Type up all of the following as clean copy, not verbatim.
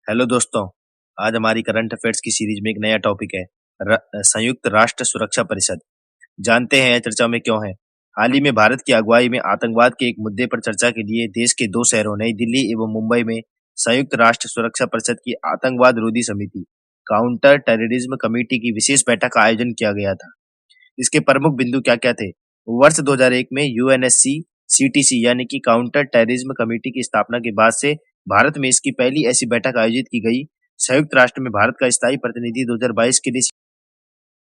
Hello दोस्तों। आज हमारी करंट अफेयर्स की सीरीज में एक नया टॉपिक है। संयुक्त राष्ट्र सुरक्षा परिषद। जानते हैं यह चर्चा में क्यों है। हाल ही में भारत की अगुवाई में आतंकवाद के एक मुद्दे पर चर्चा के लिए देश के दो शहरों नई दिल्ली एवं मुंबई में संयुक्त राष्ट्र सुरक्षा परिषद की आतंकवाद विरोधी समिति काउंटर टेररिज्म कमेटी की विशेष बैठक का आयोजन किया गया था। इसके प्रमुख बिंदु क्या क्या थे। वर्ष 2001 में यूएनएससी सीटीसी यानी कि काउंटर टेररिज्म कमेटी की स्थापना के बाद से भारत में इसकी पहली ऐसी बैठक आयोजित की गई। संयुक्त राष्ट्र में भारत का स्थायी प्रतिनिधि 2022 के लिए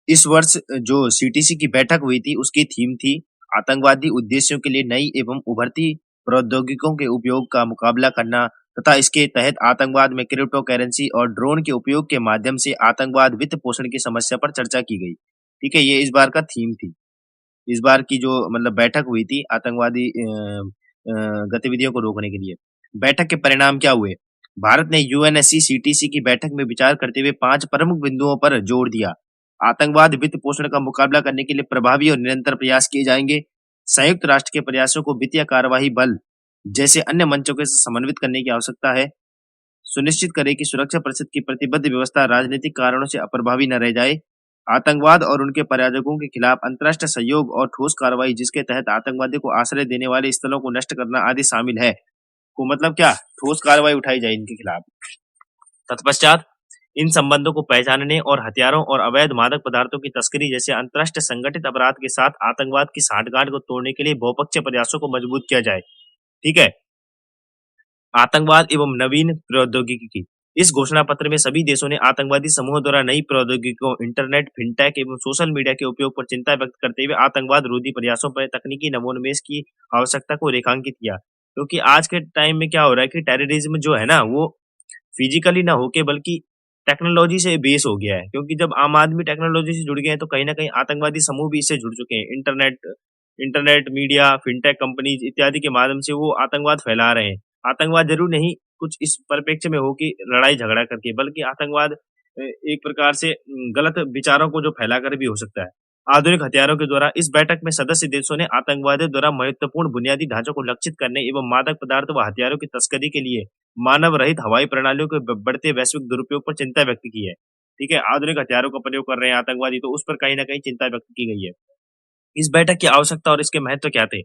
इस वर्ष जो सीटीसी की बैठक हुई थी उसकी थीम थी आतंकवादी उद्देश्यों के लिए नई एवं उभरती प्रौद्योगिकियों के उपयोग का मुकाबला करना तथा इसके तहत आतंकवाद में क्रिप्टो करेंसी और ड्रोन के उपयोग के माध्यम से आतंकवाद वित्त पोषण की समस्या पर चर्चा की गई। ठीक है, ये इस बार का थीम थी। इस बार की जो मतलब बैठक हुई थी आतंकवादी गतिविधियों को रोकने के लिए। बैठक के परिणाम क्या हुए। भारत ने यूएनएससी सीटीसी की बैठक में विचार करते हुए 5 प्रमुख बिंदुओं पर जोर दिया। आतंकवाद वित्त पोषण का मुकाबला करने के लिए प्रभावी और निरंतर प्रयास किए जाएंगे। संयुक्त राष्ट्र के प्रयासों को वित्तीय कार्यवाही बल जैसे अन्य मंचों के साथ समन्वित करने की आवश्यकता है। सुनिश्चित करें कि सुरक्षा परिषद की प्रतिबद्ध व्यवस्था राजनीतिक कारणों से अप्रभावी न रह जाए। आतंकवाद और उनके प्रायोजकों के खिलाफ अंतर्राष्ट्रीय सहयोग और ठोस कार्रवाई जिसके तहत आतंकवादी को आश्रय देने वाले स्थलों को नष्ट करना आदि शामिल है। को मतलब क्या, ठोस कार्रवाई उठाई जाए इनके खिलाफ। तत्पश्चात इन संबंधों को पहचानने और हथियारों और अवैध मादक पदार्थों की तस्करी जैसे अंतर्राष्ट्रीय संगठित अपराध के साथ आतंकवाद की सांठगांठ को तोड़ने के लिए बहुपक्षीय प्रयासों को मजबूत किया जाए। ठीक है। आतंकवाद एवं नवीन प्रौद्योगिकी की इस घोषणा पत्र में सभी देशों ने आतंकवादी समूहों द्वारा नई प्रौद्योगिकियों इंटरनेट फिनटेक एवं सोशल मीडिया के उपयोग पर चिंता व्यक्त करते हुए आतंकवाद विरोधी प्रयासों पर तकनीकी नवोन्मेष की आवश्यकता को रेखांकित किया। क्योंकि आज के टाइम में क्या हो रहा है कि टेररिज्म जो है ना वो फिजिकली ना होके बल्कि टेक्नोलॉजी से बेस हो गया है। क्योंकि जब आम आदमी टेक्नोलॉजी से जुड़ गए हैं तो कहीं ना कहीं आतंकवादी समूह भी इससे जुड़ चुके हैं। Internet internet media fintech companies इत्यादि के माध्यम से वो आतंकवाद फैला रहे हैं। आतंकवाद जरूर नहीं कुछ इस परिप्रेक्ष्य में हो कि लड़ाई झगड़ा करके, बल्कि आतंकवाद एक प्रकार से गलत विचारों को जो फैलाकर भी हो सकता है आधुनिक हथियारों के द्वारा। इस बैठक में सदस्य देशों ने आतंकवादियों द्वारा महत्वपूर्ण बुनियादी ढांचों को लक्षित करने एवं मादक पदार्थ व हथियारों की तस्करी के लिए मानव रहित हवाई प्रणालियों के बढ़ते वैश्विक दुरुपयोग पर चिंता व्यक्त की है। ठीक है, आधुनिक हथियारों का प्रयोग कर रहे हैं आतंकवादी, तो उस पर कहीं ना कहीं चिंता व्यक्त की गई है। इस बैठक की आवश्यकता और इसके महत्व क्या थे।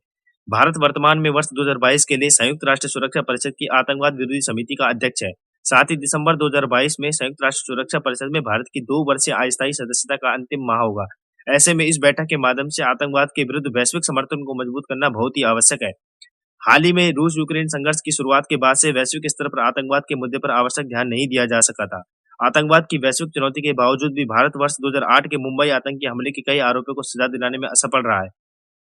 भारत वर्तमान में वर्ष 2022 के लिए संयुक्त राष्ट्र सुरक्षा परिषद की आतंकवाद विरोधी समिति का अध्यक्ष है। साथ ही दिसंबर 2022 में संयुक्त राष्ट्र सुरक्षा परिषद में भारत की 2 वर्षीय अस्थायी सदस्यता का अंतिम माह होगा। ऐसे में इस बैठक के माध्यम से आतंकवाद के विरुद्ध वैश्विक समर्थन को मजबूत करना बहुत ही आवश्यक है। हाल ही में रूस यूक्रेन संघर्ष की शुरुआत के बाद से वैश्विक स्तर पर आतंकवाद के मुद्दे पर आवश्यक ध्यान नहीं दिया जा सका था। आतंकवाद की वैश्विक चुनौती के बावजूद भी भारत वर्ष 2008 के मुंबई आतंकी हमले के कई आरोपियों को सजा दिलाने में असफल रहा है।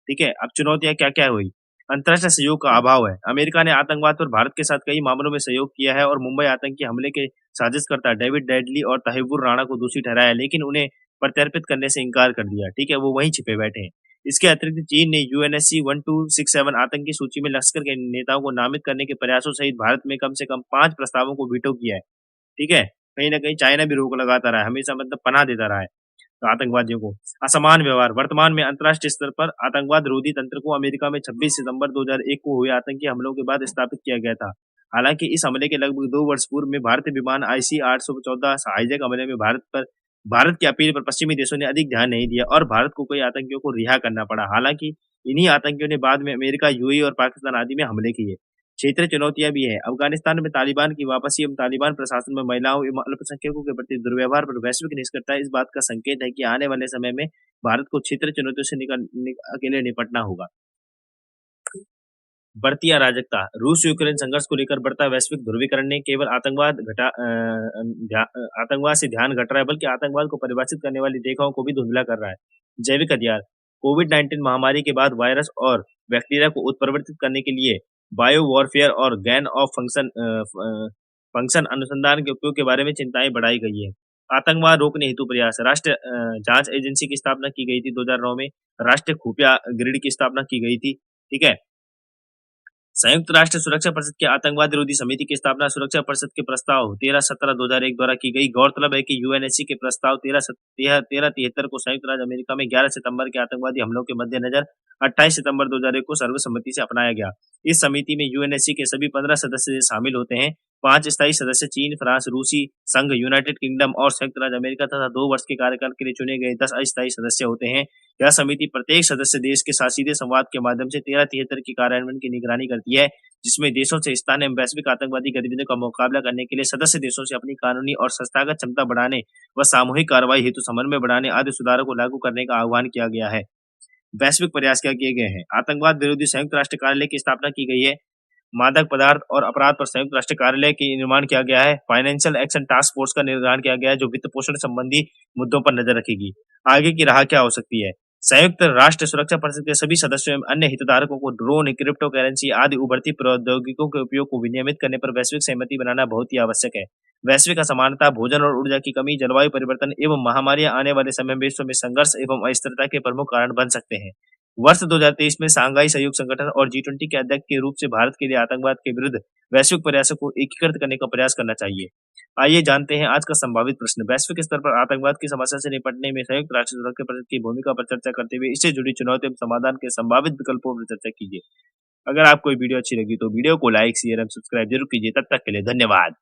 ठीक है, अब चुनौतियां क्या क्या हुई। अंतर्राष्ट्रीय सहयोग का अभाव है। अमेरिका ने आतंकवाद पर भारत के साथ कई मामलों में सहयोग किया है और मुंबई आतंकी हमले के साजिशकर्ता डेविड डेडली और तहीवुर राणा को दोषी ठहराया, लेकिन उन्हें प्रत्यर्पित करने से इनकार कर दिया। ठीक है, वो वहीं छिपे बैठे हैं। इसके अतिरिक्त चीन ने यूएनएससी 1267 आतंकी सूची में लश्कर के नेताओं को नामित करने के प्रयासों सहित भारत में कम से कम 5 प्रस्तावों को वीटो किया है। ठीक है, कहीं ना कहीं चाइना भी रोक लगाता रहा है, हमेशा मतलब पनाह देता रहा है तो आतंकवादियों को। असमान व्यवहार। वर्तमान में अंतर्राष्ट्रीय स्तर पर आतंकवाद रोधी तंत्र को अमेरिका में 26 सितंबर 2001 को हुए आतंकी हमलों के बाद स्थापित किया गया था। हालांकि इस हमले के लगभग 2 वर्ष पूर्व में भारतीय विमान आईसी 814 हाईजैक हमले में भारत की अपील पर पश्चिमी देशों ने अधिक ध्यान नहीं दिया और भारत को कई आतंकियों को रिहा करना पड़ा। हालांकि इन्हीं आतंकियों ने बाद में अमेरिका, यूएई और पाकिस्तान आदि में हमले किए। क्षेत्रीय चुनौतियां भी है। अफगानिस्तान में तालिबान की वापसी एवं तालिबान प्रशासन में महिलाओं एवं अल्पसंख्यकों के प्रति दुर्व्यवहार पर वैश्विक निष्कर्षता इस बात का संकेत है कि आने वाले समय में भारत को क्षेत्रीय चुनौतियों से अकेले निपटना होगा। बढ़ती अराजकता। रूस यूक्रेन संघर्ष को लेकर बढ़ता वैश्विक ध्रुवीकरण ने केवल आतंकवाद से ध्यान घट रहा है, बल्कि आतंकवाद को परिभाषित करने वाली रेखाओं को भी धुंधला कर रहा है। जैविक हथियार। कोविड-19 महामारी के बाद वायरस और बैक्टीरिया को उत्परिवर्तित करने के लिए बायो वॉरफेयर और गैन ऑफ फंक्शन अनुसंधान के उपयोग के बारे में चिंताएं बढ़ाई गई है। आतंकवाद रोकने हेतु प्रयास। राष्ट्रीय जांच एजेंसी की स्थापना की गई थी 2009 में। राष्ट्रीय खुफिया ग्रिड की स्थापना की गई थी। ठीक है, संयुक्त राष्ट्र सुरक्षा परिषद की आतंकवाद विरोधी समिति की स्थापना सुरक्षा परिषद के प्रस्ताव 13-17-2001 द्वारा की गई। गौरतलब है कि यूएनएससी के प्रस्ताव 1373 को संयुक्त राज्य अमेरिका में 11 सितंबर के आतंकवादी हमलों के मद्देनजर 28 सितंबर 2001 को सर्वसम्मति से अपनाया गया। इस समिति में यूएनएससी के सभी 15 सदस्य शामिल होते हैं। 5 स्थायी सदस्य चीन, फ्रांस, रूसी संघ, यूनाइटेड किंगडम और संयुक्त राज्य अमेरिका तथा 2 वर्ष के कार्यकाल के लिए चुने गए 10 अस्थायी सदस्य होते हैं। यह समिति प्रत्येक सदस्य देश के साथ सीधे संवाद के माध्यम से 1373 के कार्यान्वयन की निगरानी करती है, जिसमें देशों से स्थानीय एवं वैश्विक आतंकवादी गतिविधियों का मुकाबला करने के लिए सदस्य देशों से अपनी कानूनी और संस्थागत क्षमता बढ़ाने व सामूहिक कार्रवाई हेतु समन्वय बढ़ाने आदि सुधारों को लागू करने का आह्वान किया गया है। वैश्विक प्रयास क्या किए गए हैं? आतंकवाद विरोधी संयुक्त राष्ट्र कार्यालय की स्थापना की गई है। मादक पदार्थ और अपराध पर संयुक्त राष्ट्र कार्यालय की निर्माण किया गया है। फाइनेंशियल एक्शन टास्क फोर्स का निर्माण किया गया है, जो वित्त पोषण संबंधी मुद्दों पर नजर रखेगी। आगे की राह क्या हो सकती है? संयुक्त राष्ट्र सुरक्षा परिषद के सभी सदस्यों एवं अन्य हितधारकों को ड्रोन, क्रिप्टो करेंसी आदि उभरती प्रौद्योगिकियों के उपयोग को विनियमित करने पर वैश्विक सहमति बनाना बहुत ही आवश्यक है। वैश्विक असमानता, भोजन और ऊर्जा की कमी, जलवायु परिवर्तन एवं महामारियां आने वाले समय में विश्व में संघर्ष एवं अस्थिरता के प्रमुख कारण बन सकते हैं। वर्ष 2023 में शंघाई सहयोग संगठन और G20 के अध्यक्ष के रूप से भारत के लिए आतंकवाद के विरुद्ध वैश्विक प्रयासों को एकीकृत करने का प्रयास करना चाहिए। आइए जानते हैं आज का संभावित प्रश्न। वैश्विक स्तर पर आतंकवाद की समस्या से निपटने में संयुक्त राष्ट्र सुरक्षा परिषद की भूमिका पर चर्चा करते हुए इससे जुड़ी चुनौतियों एवं समाधान के संभावित विकल्पों पर चर्चा कीजिए। अगर आपको ये वीडियो अच्छी लगी तो वीडियो को लाइक, शेयर एवं सब्सक्राइब जरूर कीजिए। तब तक के लिए धन्यवाद।